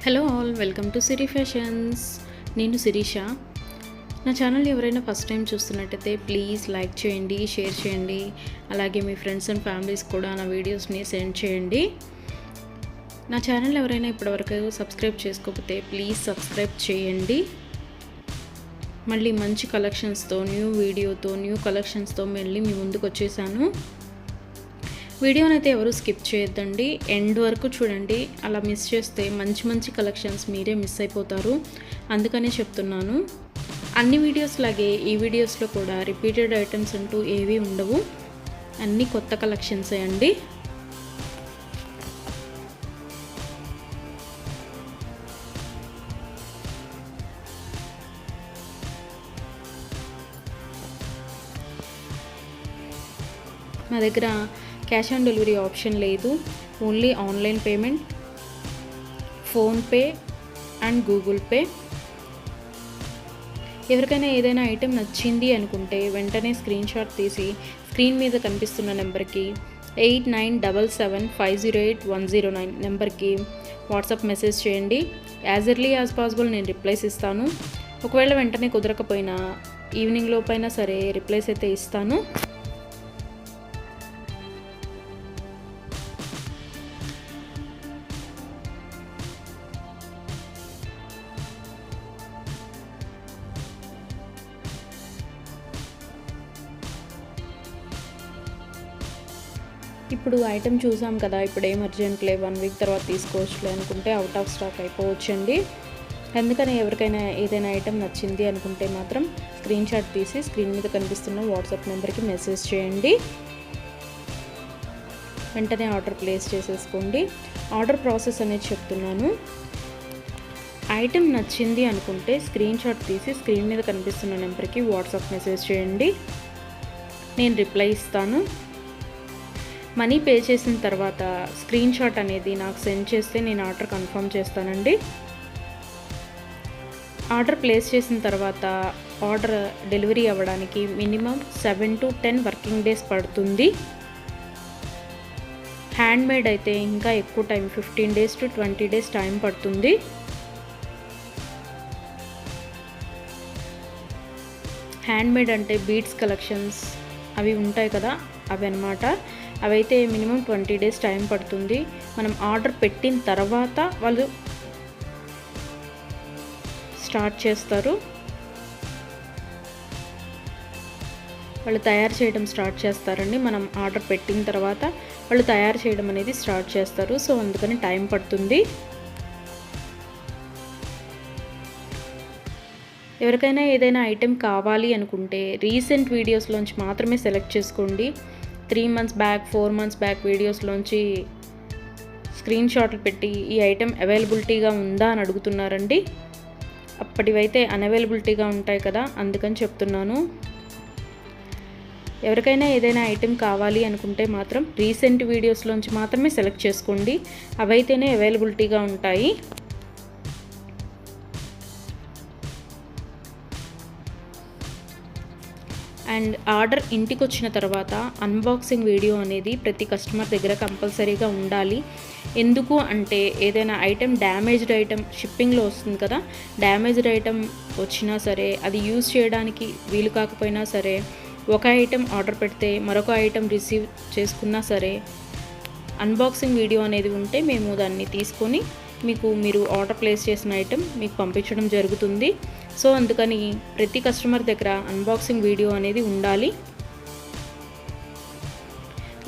Hello all, welcome to Siri fashions. నేను శిరీష. నా channel ఎవరైనా ఫస్ట్ టైం చూస్తున్నట్టయితే ప్లీజ్ లైక్ చేయండి, షేర్ చేయండి. అలాగే మీ ఫ్రెండ్స్ అండ్ ఫ్యామిలీస్ కూడా నా వీడియోస్ని సెండ్ చేయండి. నా ఛానల్ ఎవరైనా ఇప్పటివరకు సబ్స్క్రైబ్ చేసుకోకపోతే ప్లీజ్ సబ్స్క్రైబ్ చేయండి. మళ్ళీ మంచి కలెక్షన్స్తో, న్యూ వీడియోతో, న్యూ కలెక్షన్స్తో మళ్ళీ మీ ముందుకు వచ్చేసాను. వీడియోని అయితే ఎవరు స్కిప్ చేయొద్దండి, ఎండ్ వరకు చూడండి. అలా మిస్ చేస్తే మంచి మంచి కలెక్షన్స్ మీరే మిస్ అయిపోతారు. అందుకనే చెప్తున్నాను. అన్ని వీడియోస్ లాగే ఈ వీడియోస్లో కూడా రిపీటెడ్ ఐటమ్స్ అంటూ ఏవీ ఉండవు. అన్నీ కొత్త కలెక్షన్సే అండి. మా దగ్గర క్యాష్ ఆన్ డెలివరీ ఆప్షన్ లేదు. Only online payment, PhonePe and Google pay. ఎవరికైనా ఏదైనా ఐటెం నచ్చింది అనుకుంటే వెంటనే స్క్రీన్ షాట్ తీసి స్క్రీన్ మీద కనిపిస్తున్న నెంబర్కి 8977508109 నెంబర్కి వాట్సాప్ మెసేజ్ చేయండి. యాజ్ ఎర్లీ యాజ్ పాసిబుల్ నేను రిప్లైస్ ఇస్తాను. ఒకవేళ వెంటనే కుదరకపోయినా ఈవినింగ్ లోపైనా సరే రిప్లైస్ అయితే ఇస్తాను. ఇప్పుడు ఐటెం చూసాం కదా, ఇప్పుడు ఏం అర్జెంట్లే, 1 వీక్ తర్వాత తీసుకోవచ్చులే అనుకుంటే అవుట్ ఆఫ్ స్టాక్ అయిపోవచ్చండి. అందుకని ఎవరికైనా ఏదైనా ఐటెం నచ్చింది అనుకుంటే మాత్రం స్క్రీన్ షాట్ తీసి స్క్రీన్ మీద కనిపిస్తున్న వాట్సాప్ నెంబర్కి మెసేజ్ చేయండి. వెంటనే ఆర్డర్ ప్లేస్ చేసేసుకోండి. ఆర్డర్ ప్రాసెస్ అనేది చెప్తున్నాను. ఐటెం నచ్చింది అనుకుంటే స్క్రీన్ షాట్ తీసి స్క్రీన్ మీద కనిపిస్తున్న నెంబర్కి వాట్సాప్ మెసేజ్ చేయండి. నేను రిప్లై ఇస్తాను. మనీ పే చేసిన తర్వాత స్క్రీన్ షాట్ అనేది నాకు సెండ్ చేస్తే నేను ఆర్డర్ కన్ఫర్మ్ చేస్తానండి. ఆర్డర్ ప్లేస్ చేసిన తర్వాత ఆర్డర్ డెలివరీ అవ్వడానికి మినిమం 7 to 10 వర్కింగ్ డేస్ పడుతుంది. హ్యాండ్మేడ్ అయితే ఇంకా ఎక్కువ time, 15 days to 20 days time పడుతుంది. హ్యాండ్మేడ్ అంటే బీడ్స్ కలెక్షన్స్ అవి ఉంటాయి కదా, అవి అన్నమాట. అవైతే మినిమం 20 days టైం పడుతుంది. మనం ఆర్డర్ పెట్టిన తర్వాత వాళ్ళు స్టార్ట్ చేస్తారు. వాళ్ళు తయారు చేయడం స్టార్ట్ చేస్తారండి. మనం ఆర్డర్ పెట్టిన తర్వాత వాళ్ళు తయారు చేయడం అనేది స్టార్ట్ చేస్తారు. సో అందుకని టైం పడుతుంది. ఎవరికైనా ఏదైనా ఐటెం కావాలి అనుకుంటే రీసెంట్ వీడియోస్లోంచి మాత్రమే సెలెక్ట్ చేసుకోండి. 3 months బ్యాక్, 4 months బ్యాక్ వీడియోస్లోంచి స్క్రీన్ షాట్లు పెట్టి ఈ ఐటెం అవైలబిలిటీగా ఉందా అని అడుగుతున్నారండి. అప్పటివైతే అన్అవైలబిలిటీగా ఉంటాయి కదా, అందుకని చెప్తున్నాను. ఎవరికైనా ఏదైనా ఐటెం కావాలి అనుకుంటే మాత్రం రీసెంట్ వీడియోస్లోంచి మాత్రమే సెలెక్ట్ చేసుకోండి. అవైతేనే అవైలబిలిటీగా ఉంటాయి. అండ్ ఆర్డర్ ఇంటికి వచ్చిన తర్వాత అన్బాక్సింగ్ వీడియో అనేది ప్రతి కస్టమర్ దగ్గర కంపల్సరీగా ఉండాలి. ఎందుకు అంటే ఏదైనా ఐటెం డ్యామేజ్డ్ ఐటెం షిప్పింగ్లో వస్తుంది కదా, డ్యామేజ్డ్ ఐటెం వచ్చినా సరే, అది యూజ్ చేయడానికి వీలు కాకపోయినా సరే, ఒక ఐటెం ఆర్డర్ పెడితే మరొక ఐటెం రిసీవ్ చేసుకున్నా సరే, అన్బాక్సింగ్ వీడియో అనేది ఉంటే మేము దాన్ని తీసుకొని మీరు ఆర్డర్ ప్లేస్ చేసిన ఐటెం మీకు పంపించడం జరుగుతుంది. సో అందుకని ప్రతి కస్టమర్ దగ్గర అన్బాక్సింగ్ వీడియో అనేది ఉండాలి.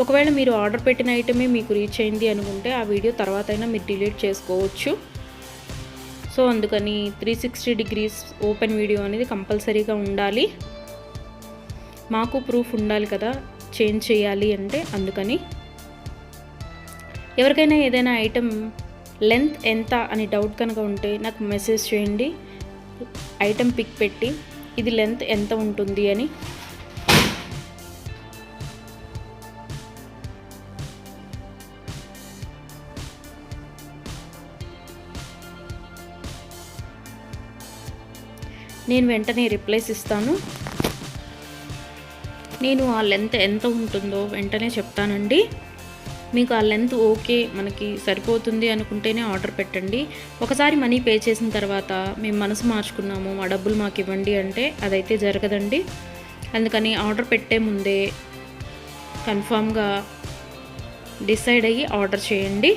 ఒకవేళ మీరు ఆర్డర్ పెట్టిన ఐటమే మీకు రీచ్ అయింది అనుకుంటే ఆ వీడియో తర్వాత అయినా మీరు డిలీట్ చేసుకోవచ్చు. సో అందుకని 360 degrees ఓపెన్ వీడియో అనేది కంపల్సరీగా ఉండాలి. మాకు ప్రూఫ్ ఉండాలి కదా చేంజ్ చేయాలి అంటే. అందుకని ఎవరికైనా ఏదైనా ఐటెం లెంత్ ఎంత అని డౌట్ కనుక ఉంటే నాకు మెసేజ్ చేయండి. ఐటెం పిక్ పెట్టి ఇది లెంత్ ఎంత ఉంటుంది అని. నేను వెంటనే రిప్లైస్ ఇస్తాను. నేను ఆ లెంత్ ఎంత ఉంటుందో వెంటనే చెప్తానండి. మీకు ఆ లెంత్ ఓకే, మనకి సరిపోతుంది అనుకుంటేనే ఆర్డర్ పెట్టండి. ఒకసారి మనీ పే చేసిన తర్వాత మేము మనసు మార్చుకున్నాము, మా డబ్బులు మాకు ఇవ్వండి అంటే అదైతే జరగదండి. అందుకని ఆర్డర్ పెట్టే ముందే కన్ఫామ్గా డిసైడ్ అయ్యి ఆర్డర్ చేయండి.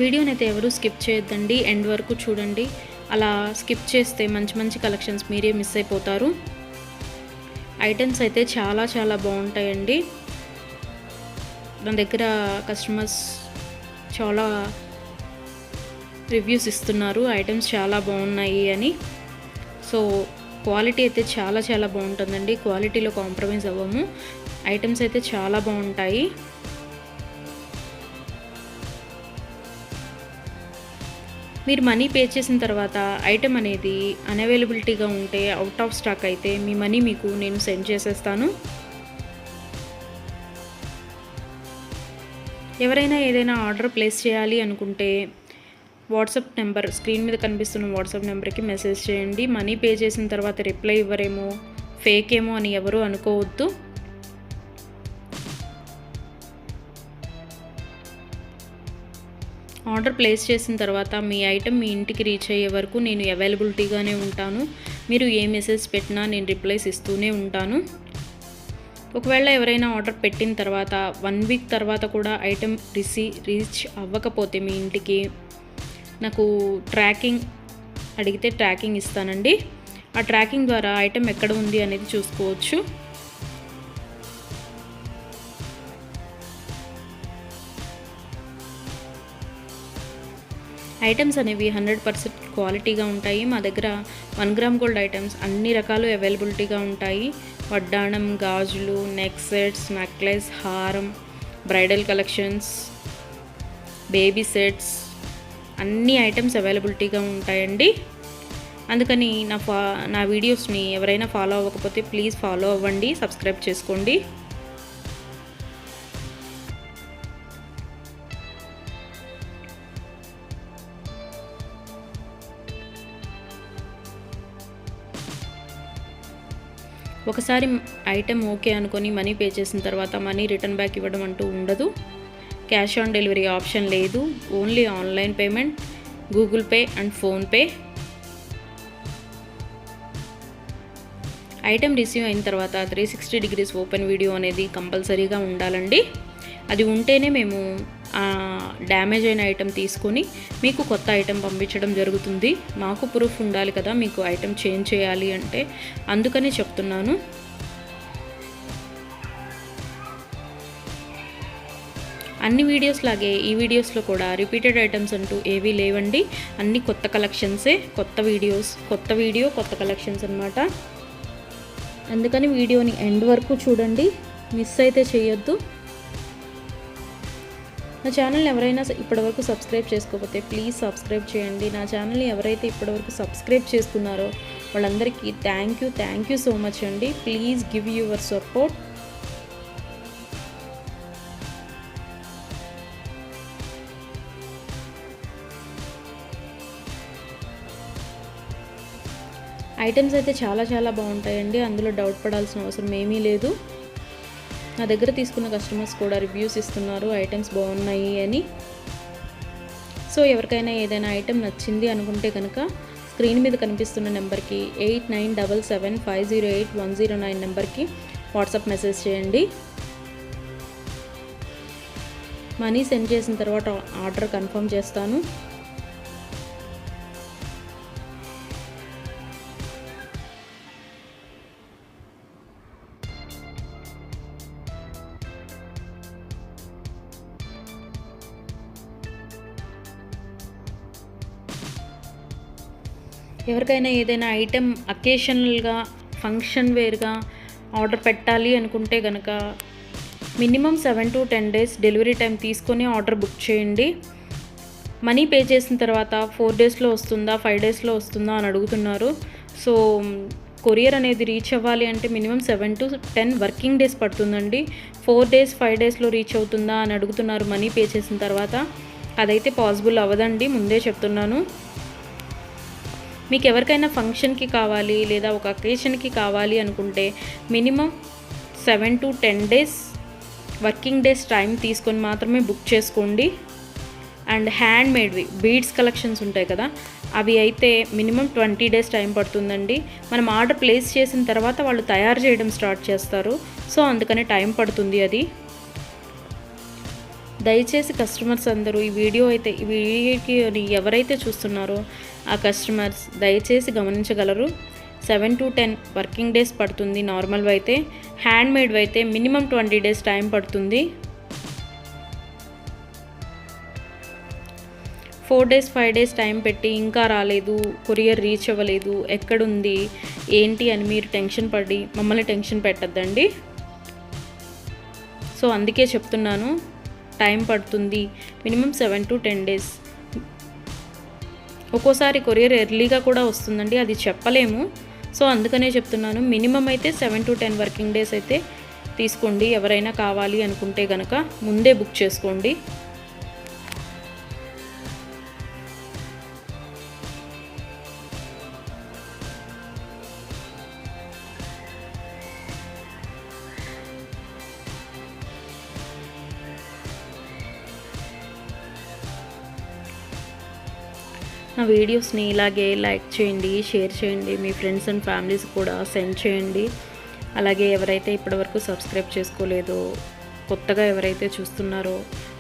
వీడియోని అయితే ఎవరు స్కిప్ చేయొద్దండి, ఎండ్ వరకు చూడండి. అలా స్కిప్ చేస్తే మంచి మంచి కలెక్షన్స్ మీరే మిస్ అయిపోతారు. ఐటమ్స్ అయితే చాలా చాలా బాగుంటాయండి. నా దగ్గర కస్టమర్స్ చాలా రివ్యూస్ ఇస్తున్నారు, ఐటమ్స్ చాలా బాగున్నాయి అని. సో క్వాలిటీ అయితే చాలా చాలా బాగుంటుందండి, క్వాలిటీలో కాంప్రమైజ్ అవ్వము. ఐటమ్స్ అయితే చాలా బాగుంటాయి. మీరు మనీ పే చేసిన తర్వాత ఐటమ్ అనేది అన్అవైలబిలిటీగా ఉంటే, అవుట్ ఆఫ్ స్టాక్ అయితే మీ మనీ మీకు నేను సెండ్ చేసేస్తాను. ఎవరైనా ఏదైనా ఆర్డర్ ప్లేస్ చేయాలి అనుకుంటే వాట్సాప్ నెంబర్, స్క్రీన్ మీద కనిపిస్తున్న వాట్సాప్ నెంబర్కి మెసేజ్ చేయండి. మనీ పే చేసిన తర్వాత రిప్లై ఇవ్వరేమో, ఫేక్ ఏమో అని ఎవరు అనుకోవద్దు. ఆర్డర్ ప్లేస్ చేసిన తర్వాత మీ ఐటెం మీ ఇంటికి రీచ్ అయ్యే వరకు నేను అవైలబిలిటీగానే ఉంటాను. మీరు ఏ మెసేజ్ పెట్టినా నేను రిప్లైస్ ఇస్తూనే ఉంటాను. ఒకవేళ ఎవరైనా ఆర్డర్ పెట్టిన తర్వాత 1 వీక్ తర్వాత కూడా ఐటెం రీచ్ అవ్వకపోతే మీ ఇంటికి నాకు ట్రాకింగ్ అడిగితే ట్రాకింగ్ ఇస్తానండి. ఆ ట్రాకింగ్ ద్వారా ఐటెం ఎక్కడ ఉంది అనేది చూసుకోవచ్చు. ఐటమ్స్ అనేవి 100% క్వాలిటీగా ఉంటాయి. మా దగ్గర 1 గ్రామ్ గోల్డ్ ఐటమ్స్ అన్ని రకాలు అవైలబిలిటీగా ఉంటాయి. వడ్డాణం, గాజులు, నెక్ సెట్స్, నెక్లెస్, హారం, బ్రైడల్ కలెక్షన్స్, బేబీ సెట్స్, అన్ని ఐటమ్స్ అవైలబిలిటీగా ఉంటాయండి. అందుకని నా వీడియోస్ని ఎవరైనా ఫాలో అవ్వకపోతే ప్లీజ్ ఫాలో అవ్వండి, సబ్స్క్రైబ్ చేసుకోండి. ఒకసారి ఐటెం ఓకే అనుకొని మనీ పే చేసిన తర్వాత మనీ రిటర్న్ బ్యాక్ ఇవ్వడం అంటూ ఉండదు. క్యాష్ ఆన్ డెలివరీ ఆప్షన్ లేదు. Only online payment, Google pay and PhonePe. Item receive అయిన తర్వాత 360 డిగ్రీస్ ఓపెన్ వీడియో అనేది కంపల్సరీగా ఉండాలండి. అది ఉంటేనే మేము డ్యామేజ్ అయిన ఐటెం తీసుకొని మీకు కొత్త ఐటెం పంపించడం జరుగుతుంది. మాకు ప్రూఫ్ ఉండాలి కదా మీకు ఐటెం చేంజ్ చేయాలి అంటే, అందుకనే చెప్తున్నాను. అన్ని వీడియోస్ లాగే ఈ వీడియోస్లో కూడా రిపీటెడ్ ఐటమ్స్ అంటూ ఏవీ లేవండి. అన్ని కొత్త కలెక్షన్సే, కొత్త వీడియో కొత్త కలెక్షన్స్ అన్నమాట. అందుకని వీడియోని ఎండ్ వరకు చూడండి, మిస్ అయితే చేయొద్దు. నా ఛానల్ని ఎవరైనా ఇప్పటివరకు సబ్స్క్రైబ్ చేసుకోకపోతే ప్లీజ్ సబ్స్క్రైబ్ చేయండి. నా ఛానల్ని ఎవరైతే ఇప్పటివరకు సబ్స్క్రైబ్ చేసుకున్నారో వాళ్ళందరికీ థ్యాంక్ యూ సో మచ్ అండి. Please give your support. Items అయితే చాలా చాలా బాగుంటాయండి, అందులో డౌట్ పడాల్సిన అవసరం ఏమీ లేదు. నా దగ్గర తీసుకున్న కస్టమర్స్ కూడా రివ్యూస్ ఇస్తున్నారు ఐటమ్స్ బాగున్నాయి అని. సో ఎవరికైనా ఏదైనా ఐటెం నచ్చింది అనుకుంటే కనుక స్క్రీన్ మీద కనిపిస్తున్న నెంబర్కి 8977508109 నెంబర్కి వాట్సాప్ మెసేజ్ చేయండి. మనీ సెండ్ చేసిన తర్వాత ఆర్డర్ కన్ఫర్మ్ చేస్తాను. ఎవరికైనా ఏదైనా ఐటెం అకేషనల్గా, ఫంక్షన్ వేర్గా ఆర్డర్ పెట్టాలి అనుకుంటే కనుక minimum 7 to 10 days delivery time తీసుకొని ఆర్డర్ బుక్ చేయండి. మనీ పే చేసిన తర్వాత 4 daysలో వస్తుందా, 5 daysలో వస్తుందా అని అడుగుతున్నారు. సో కొరియర్ అనేది రీచ్ అవ్వాలి అంటే మినిమం 7 to 10 వర్కింగ్ డేస్ పడుతుందండి. 4 days 5 daysలో రీచ్ అవుతుందా అని అడుగుతున్నారు మనీ పే చేసిన తర్వాత. అదైతే పాసిబుల్ అవ్వదండి, ముందే చెప్తున్నాను. మీకు ఎవరికైనా ఫంక్షన్కి కావాలి లేదా ఒక అకేషన్కి కావాలి అనుకుంటే minimum 7 to 10 days working days time తీసుకొని మాత్రమే బుక్ చేసుకోండి. అండ్ హ్యాండ్ మేడ్వి బీడ్స్ కలెక్షన్స్ ఉంటాయి కదా, అవి అయితే మినిమం 20 డేస్ టైం పడుతుందండి. మనం ఆర్డర్ ప్లేస్ చేసిన తర్వాత వాళ్ళు తయారు చేయడం స్టార్ట్ చేస్తారు, సో అందుకని టైం పడుతుంది అది. దయచేసి కస్టమర్స్ అందరూ ఈ వీడియోకి ఎవరైతే చూస్తున్నారో ఆ కస్టమర్స్ దయచేసి గమనించగలరు. 7 to 10 వర్కింగ్ డేస్ పడుతుంది నార్మల్వి అయితే. హ్యాండ్ మేడ్వి అయితే మినిమం 20 డేస్ టైం పడుతుంది. 4 డేస్ 5 డేస్ టైం పెట్టి ఇంకా రాలేదు, కొరియర్ రీచ్ అవ్వలేదు, ఎక్కడుంది ఏంటి అని మీరు టెన్షన్ పడి మమ్మల్ని టెన్షన్ పెట్టద్దండి. సో అందుకే చెప్తున్నాను, టైం పడుతుంది మినిమం 7 to 10 డేస్. ఒక్కోసారి కొరియర్ ఎర్లీగా కూడా వస్తుందండి, అది చెప్పలేము. సో అందుకనే చెప్తున్నాను, మినిమం అయితే 7 to 10 వర్కింగ్ డేస్ అయితే తీసుకోండి. ఎవరైనా కావాలి అనుకుంటే కనుక ముందే బుక్ చేసుకోండి. నా వీడియోస్ని ఇలాగే లైక్ చేయండి, షేర్ చేయండి, మీ ఫ్రెండ్స్ అండ్ ఫ్యామిలీస్ కూడా సెండ్ చేయండి. అలాగే ఎవరైతే ఇప్పటివరకు సబ్స్క్రైబ్ చేసుకోలేదో, కొత్తగా ఎవరైతే చూస్తున్నారో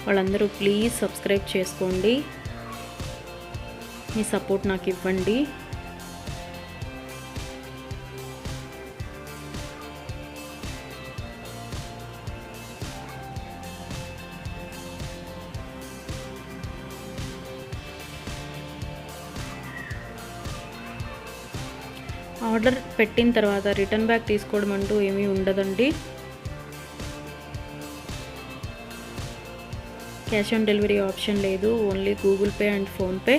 వాళ్ళందరూ ప్లీజ్ సబ్స్క్రైబ్ చేసుకోండి. మీ సపోర్ట్ నాకు ఇవ్వండి. ఆర్డర్ పెట్టిన తర్వాత రిటర్న్ బ్యాక్ తీసుకోవడం అంటూ ఏమీ ఉండదండి. క్యాష్ ఆన్ డెలివరీ ఆప్షన్ లేదు, only Google pay and PhonePe.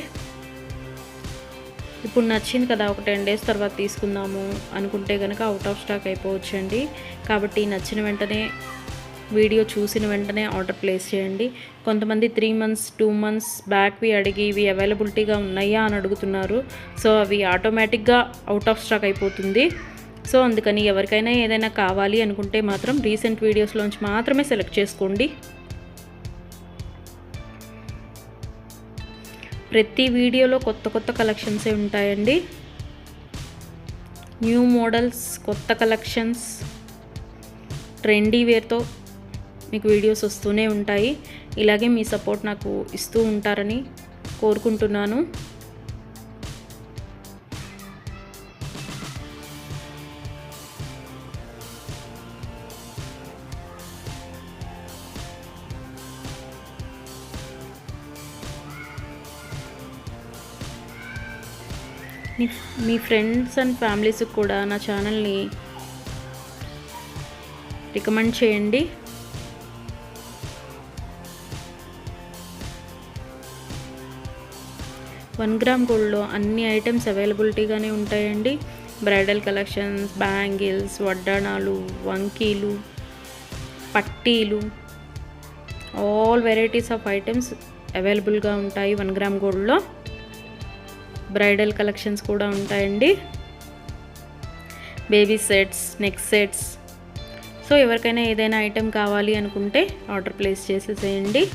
ఇప్పుడు నచ్చింది కదా, ఒక 10 డేస్ తర్వాత తీసుకుందాము అనుకుంటే కనుక అవుట్ ఆఫ్ స్టాక్ అయిపోవచ్చండి. కాబట్టి నచ్చిన వెంటనే, వీడియో చూసిన వెంటనే ఆర్డర్ ప్లేస్ చేయండి. కొంతమంది 3 months 2 months బ్యాక్వి అడిగి ఇవి అవైలబిలిటీగా ఉన్నాయా అని అడుగుతున్నారు. సో అవి ఆటోమేటిక్గా అవుట్ ఆఫ్ స్టాక్ అయిపోతుంది. సో అందుకని ఎవరికైనా ఏదైనా కావాలి అనుకుంటే మాత్రం రీసెంట్ వీడియోస్లోంచి మాత్రమే సెలెక్ట్ చేసుకోండి. ప్రతి వీడియోలో కొత్త కొత్త కలెక్షన్సే ఉంటాయండి. న్యూ మోడల్స్, కొత్త కలెక్షన్స్, ట్రెండీ వేర్తో మీకు వీడియోస్ వస్తూనే ఉంటాయి. ఇలాగే మీ సపోర్ట్ నాకు ఇస్తూ ఉంటారని కోరుకుంటున్నాను. మీ ఫ్రెండ్స్ అండ్ ఫ్యామిలీస్కి కూడా నా ఛానల్ని రికమెండ్ చేయండి. వన్ గ్రామ్ గోల్డ్లో అన్ని ఐటమ్స్ అవైలబిలిటీగానే ఉంటాయండి. బ్రైడల్ కలెక్షన్స్, బ్యాంగిల్స్, వడ్డాణాలు, వంకీలు, పట్టీలు, ఆల్ వెరైటీస్ ఆఫ్ ఐటమ్స్ అవైలబుల్గా ఉంటాయి 1 గ్రామ్ గోల్డ్లో. బ్రైడల్ కలెక్షన్స్ కూడా ఉంటాయండి. Baby sets, neck sets. So ఎవరికైనా ఏదైనా ఐటెం కావాలి అనుకుంటే ఆర్డర్ ప్లేస్ చేసేసేయండి.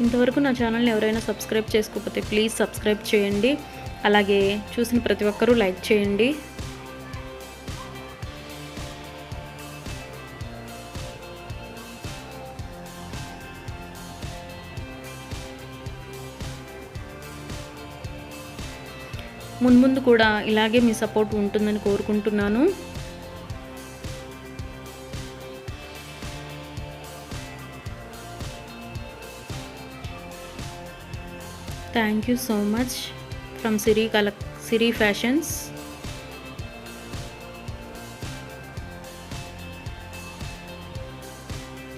ఇంతవరకు నా ఛానల్ని ఎవరైనా సబ్స్క్రైబ్ చేసుకోకపోతే ప్లీజ్ సబ్స్క్రైబ్ చేయండి. అలాగే చూసిన ప్రతి ఒక్కరూ లైక్ చేయండి. మున్ముందు కూడా ఇలాగే మీ సపోర్ట్ ఉంటుందని కోరుకుంటున్నాను. Thank you so much from Siri fashions.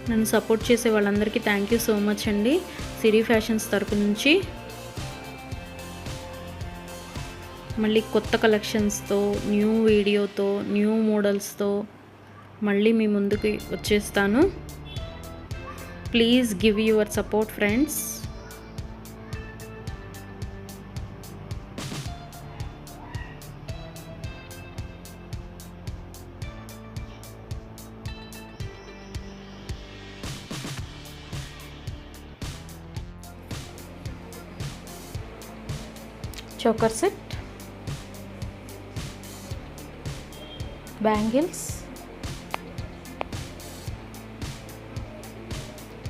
నన్ను సపోర్ట్ చేసే వాళ్ళందరికీ థ్యాంక్ యూ సో మచ్ అండి, సిరి ఫ్యాషన్స్ తరపు నుంచి. మళ్ళీ కొత్త కలెక్షన్స్తో, న్యూ వీడియోతో, న్యూ మోడల్స్తో మళ్ళీ మీ ముందుకు వచ్చేస్తాను. Please give your support friends. Choker set, bangles,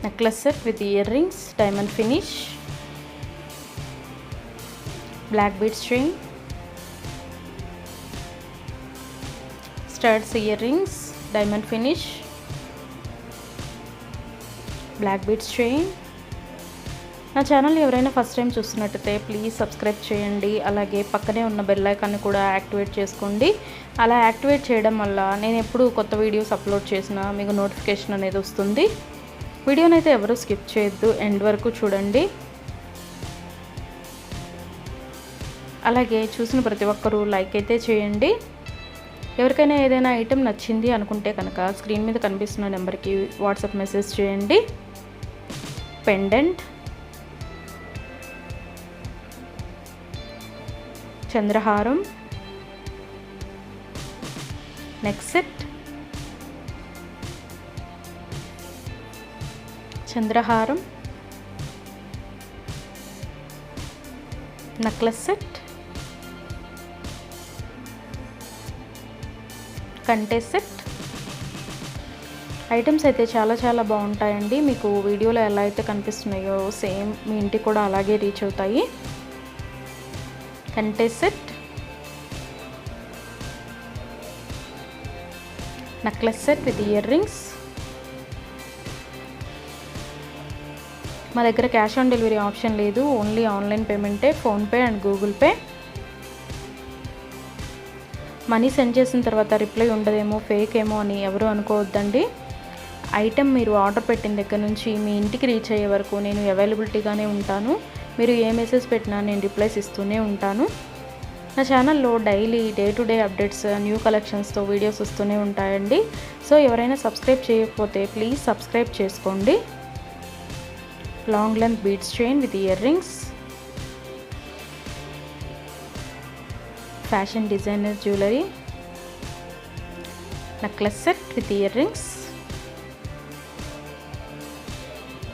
necklace set with ear rings, diamond finish, black beads chain, studs earrings, diamond finish, black beads chain. నా ఛానల్ ఎవరైనా ఫస్ట్ టైం చూస్తున్నట్టయితే please subscribe చేయండి. అలాగే పక్కనే ఉన్న bell ఐకాన్ని కూడా activate చేసుకోండి. అలా యాక్టివేట్ చేయడం వల్ల నేను ఎప్పుడు కొత్త వీడియోస్ అప్లోడ్ చేసినా మీకు నోటిఫికేషన్ అనేది వస్తుంది. వీడియోనైతే ఎవరు స్కిప్ చేయొద్దు, ఎండ్ వరకు చూడండి. అలాగే చూసిన ప్రతి ఒక్కరూ లైక్ అయితే చేయండి. ఎవరికైనా ఏదైనా ఐటెం నచ్చింది అనుకుంటే కనుక స్క్రీన్ మీద కనిపిస్తున్న నెంబర్కి వాట్సాప్ మెసేజ్ చేయండి. పెండెంట్, చంద్రహారం, నెక్ సెట్, చంద్రహారం, నెక్లెస్ సెట్, కంటే సెట్. ఐటమ్స్ అయితే చాలా బాగుంటాయండి. మీకు వీడియోలో ఎలా అయితే కనిపిస్తున్నాయో సేమ్ మీ ఇంటికి కూడా అలాగే రీచ్ అవుతాయి. కంటే set, necklace set with ear rings. మా దగ్గర క్యాష్ ఆన్ డెలివరీ ఆప్షన్ లేదు, ఓన్లీ ఆన్లైన్ పేమెంటే, PhonePe and Google Pay. Money send చేసిన తర్వాత రిప్లై ఉండదేమో, ఫేక్ ఏమో అని ఎవరు అనుకోవద్దండి. ఐటెం మీరు ఆర్డర్ పెట్టిన దగ్గర నుంచి మీ ఇంటికి రీచ్ అయ్యే వరకు నేను అవైలబిలిటీగానే ఉంటాను. మీరు ఏ మెసేజ్ పెట్టినా నేను రిప్లైస్ ఇస్తూనే ఉంటాను. నా ఛానల్లో daily day to day updates, new కలెక్షన్స్తో వీడియోస్ వస్తూనే ఉంటాయండి. సో ఎవరైనా సబ్స్క్రైబ్ చేయకపోతే ప్లీజ్ సబ్స్క్రైబ్ చేసుకోండి. Long length beads chain with year rings, fashion designer jewellery, necklace set with year rings,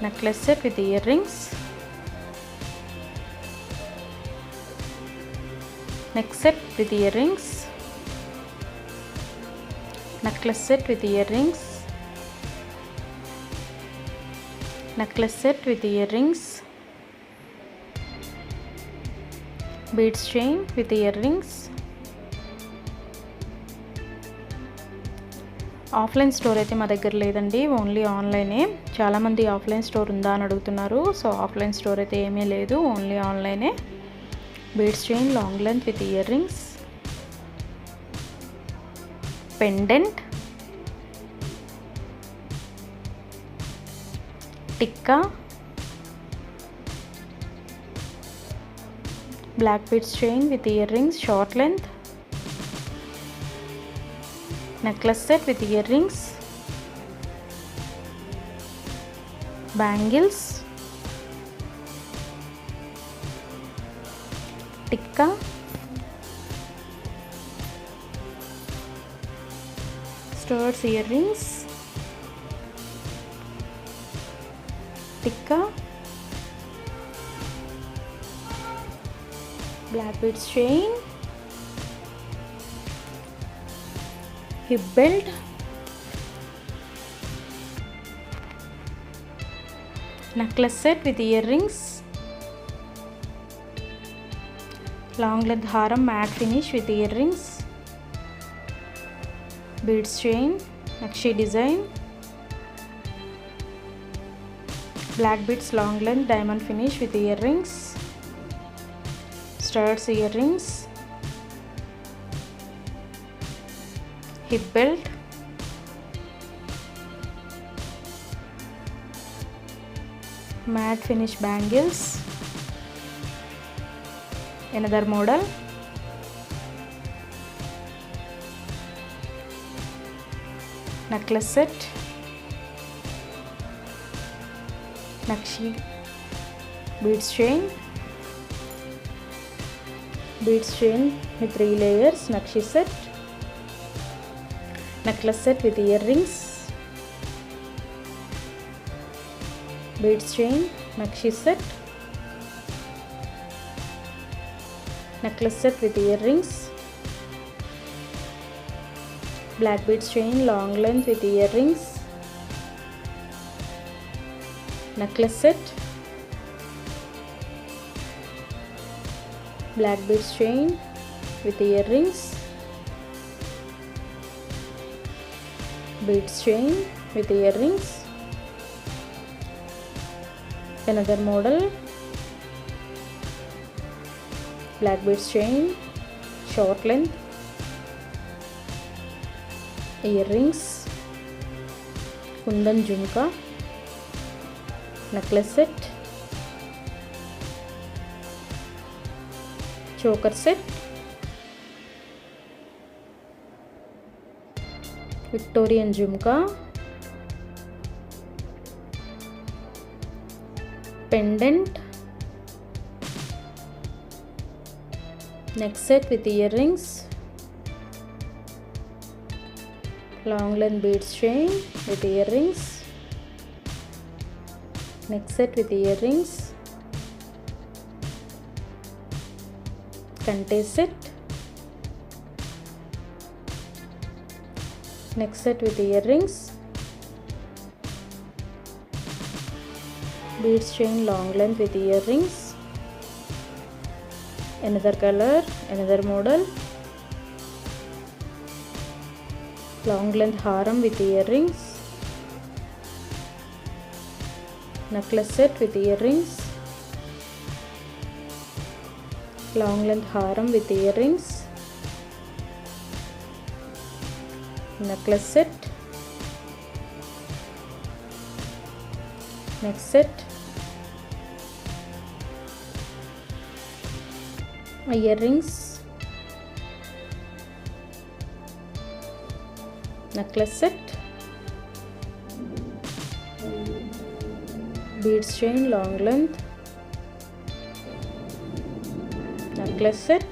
necklace set with year rings, neck set with year rings, necklace set with year rings, necklace set with year rings, beads chain with year rings. Offline store అయితే మా దగ్గర లేదండి, only ఆన్లైనే. చాలామంది offline store ఉందా అని అడుగుతున్నారు. So offline store అయితే ఏమీ లేదు, ఓన్లీ ఆన్లైనే. Beads chain, long length with year rings, pendant, tikka, black beads chain with year rings, short length, necklace set with year rings, bangles, tikka, studs ear rings, tikka, black beads chain, hip belt, necklace set with year rings, long length haram matte finish with earrings, beads chain, Nakshi design, black beads long length diamond finish with earrings, studs earrings, hip belt, matte finish bangles, another model, necklace set, Nakshi beads chain with 3 layers, Nakshi set, necklace set with earrings, beads chain, Nakshi set, necklace set with earrings, black beads chain long length with earrings, necklace set, black beads chain with earrings, beads chain with earrings, another model, black beads chain, short length, earrings, kundan jhumka, necklace set, choker set, Victorian jhumka, pendant, neck set with earrings, long length beads chain with earrings, neck set with earrings, kante set, neck set with earrings, beads chain long length with earrings, another color, another model, long length haram with earrings, necklace set with earrings, long length haram with earrings, necklace set, neck set, earrings, necklace set, beads chain long length, necklace set,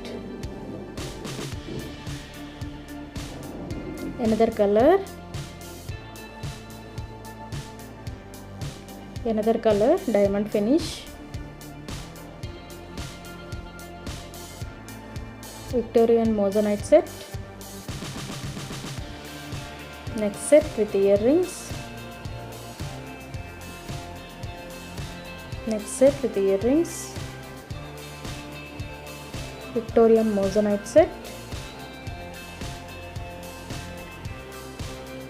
another color, diamond finish, Victorian moissanite set, neck set with earrings, neck set with earrings, Victorian moissanite set,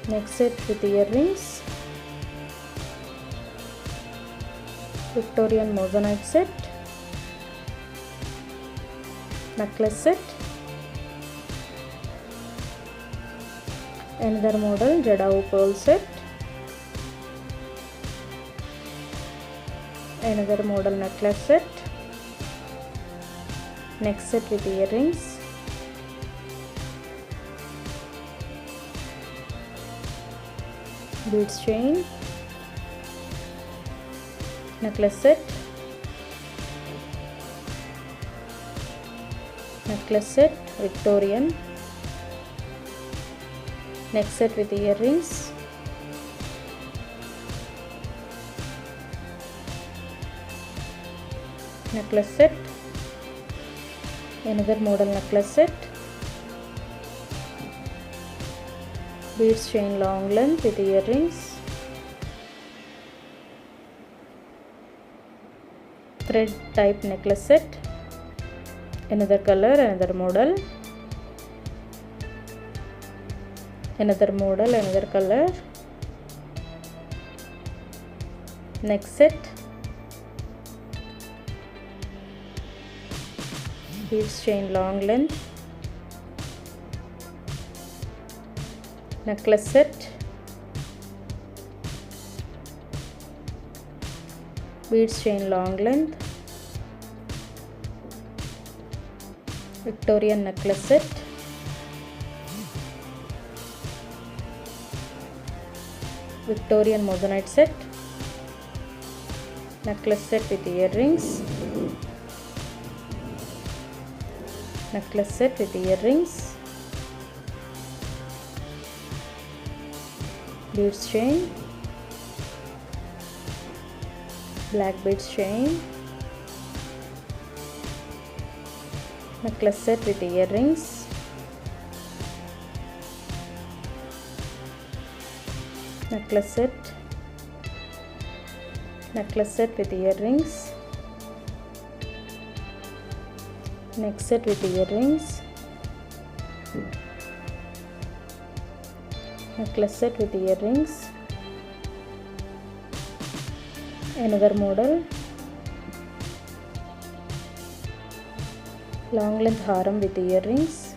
neck set with earrings, Victorian moissanite set, necklace set, another model, Jadau pearl set, another model necklace set, neck set with earrings, beads chain, necklace set, Victorian, neck set with earrings, necklace set, another model necklace set, beads chain long length with earrings, thread type necklace set, another color, another model, another color. Next set, beads chain long length, necklace set, beads chain long length, Victorian necklace set, Victorian moissanite set, necklace set with earrings, necklace set with earrings, beads chain, black beads chain, necklace set with earrings, necklace set with earrings, next set with earrings, necklace set with earrings, another model, long length haram with earrings,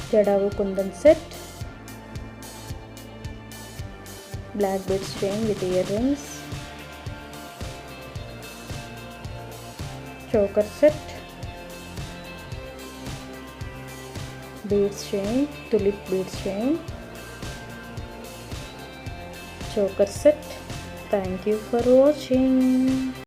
Jadavu Kundan set, black beads chain with earrings, choker set, beads chain, tulip beads chain, choker set. Thank you for watching.